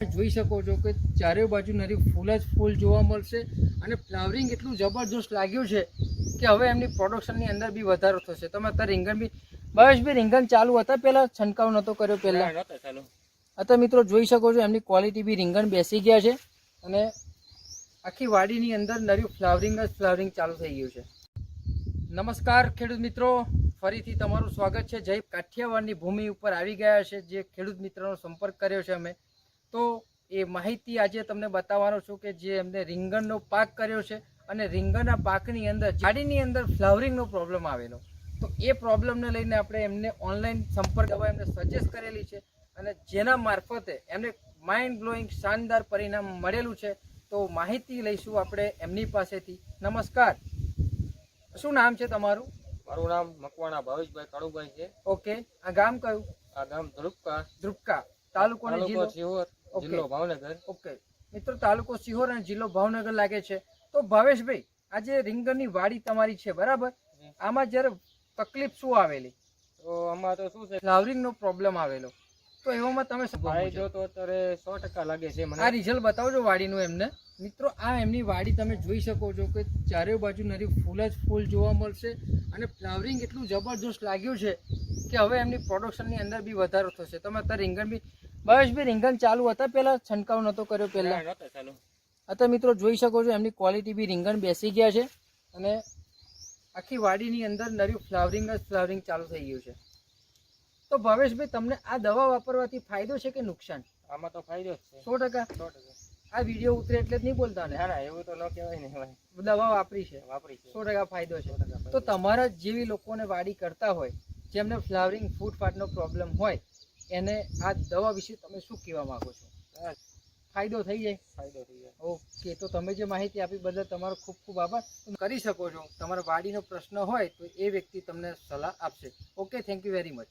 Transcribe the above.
જોઈ શકો છો કે ચારે બાજુ નરી ફૂલ જ ફૂલ જોવા મળશે અને ફ્લાવરિંગ એટલું જબરજસ્ત લાગ્યું છે કે હવે એમની પ્રોડક્શનની અંદર બી વધારો થશે. તમે અત્યારે રીંગણ બી ભાવેશભાઈ રીંગણ ચાલુ હતા, પહેલા છંટકાવ નતો કર્યો પહેલા? અત્યારે મિત્રો જોઈ શકો છો એમની ક્વોલિટી બી રીંગણ બેસી ગયા છે અને આખી વાડીની અંદર નર્યું ફ્લાવરિંગ ચાલુ થઈ ગયું છે. નમસ્કાર ખેડૂત મિત્રો, ફરીથી તમારું સ્વાગત છે. જય કાઠિયાવાડની ભૂમિ ઉપર આવી ગયા છે. જે ખેડૂત મિત્રોનો સંપર્ક કર્યો છે અમે, તો એ માહિતી આજે તમને બતાવવાનો છું કે જે એમને રીંગણનો પાક કર્યો છે અને રીંગણના પાકની અંદર ઝાડીની અંદર ફ્લાવરિંગનો પ્રોબ્લેમ આવેલો, તો એ પ્રોબ્લેમને લઈને આપણે એમને ઓનલાઈન સંપર્ક દવા એમને સજેસ્ટ કરેલી છે અને જેના મારફતે એમને માઇન્ડ બ્લોઈંગ શાનદાર પરિણામ મળેલું છે. તો માહિતી લઈશું આપણે એમની પાસેથી. નમસ્કાર, શું નામ છે તમારું? મારું નામ મકવાણા ભાવેશભાઈ કાળુભાઈ છે. ઓકે, આ ગામ કયું? આ ગામ ધ્રુપકા, ધ્રુપકા, તાલુકો અને જિલ્લો? સિહોર, જિલ્લો ભાવનગર. ઓકે મિત્રો, તાલુકો સિહોર અને જિલ્લો ભાવનગર લાગે છે. તો ભાવેશભાઈ, આજે રીંગણની વાડી તમારી છે બરાબર, આમાં જ્યારે તકલીફ શું આવેલી? તો આમાં તો શું છે, ફ્લાવરિંગનો પ્રોબ્લેમ આવેલો, તો એવામાં તમે ફાયદો તો અત્યારે 100% લાગે છે મને. આ રિઝલ્ટ બતાવજો વાડીનું એમને. મિત્રો, આ એમની વાડી તમે જોઈ શકો છો કે ચારે બાજુ નરી ફૂલ જ ફૂલ જોવા મળશે અને ફ્લાવરિંગ એટલું જબરજસ્ત લાગ્યું છે કે હવે એમની પ્રોડક્શનની અંદર બી વધારો થશે. તમે અત્યારે રીંગણ બી ભાવેશભાઈ રીંગણ ચાલુ હતા, પહેલા છંટકાવ નતો કર્યો પહેલા? અત્યારે મિત્રો જોઈ શકો છો એમની ક્વોલિટી બી રીંગણ બેસી ગયા છે અને આખી વાડીની અંદર નર્યું ફ્લાવરિંગ ચાલુ થઈ ગયું છે. તો ભાવેશભાઈ, તમને આ દવા વાપરવાથી ફાયદો છે કે નુકસાન? આમાં તો ફાયદો જ છે 100%. આ વિડીયો ઉતરે એટલે જ નહીં બોલતા ને? ના, એવું તો ન કહેવાય ને. દવા વાપરી છે, 100% ફાયદો છે. તો તમારા જેવી લોકોને વાડી કરતા હોય, જેમને ફ્લાવરિંગ ફૂટફાટનો પ્રોબ્લેમ હોય, એને આ દવા વિશે તમે શું કહેવા માંગો છો? ફાયદો થઈ જાય? ફાયદો થઈ જાય. ઓકે, તો તમે જે માહિતી આપી બદલ તમારો ખૂબ ખૂબ આભાર. તમે કરી શકો છો. તમારા વાડીનો પ્રશ્ન હોય તો એ વ્યક્તિ તમને સલાહ આપશે. Okay, thank you very much.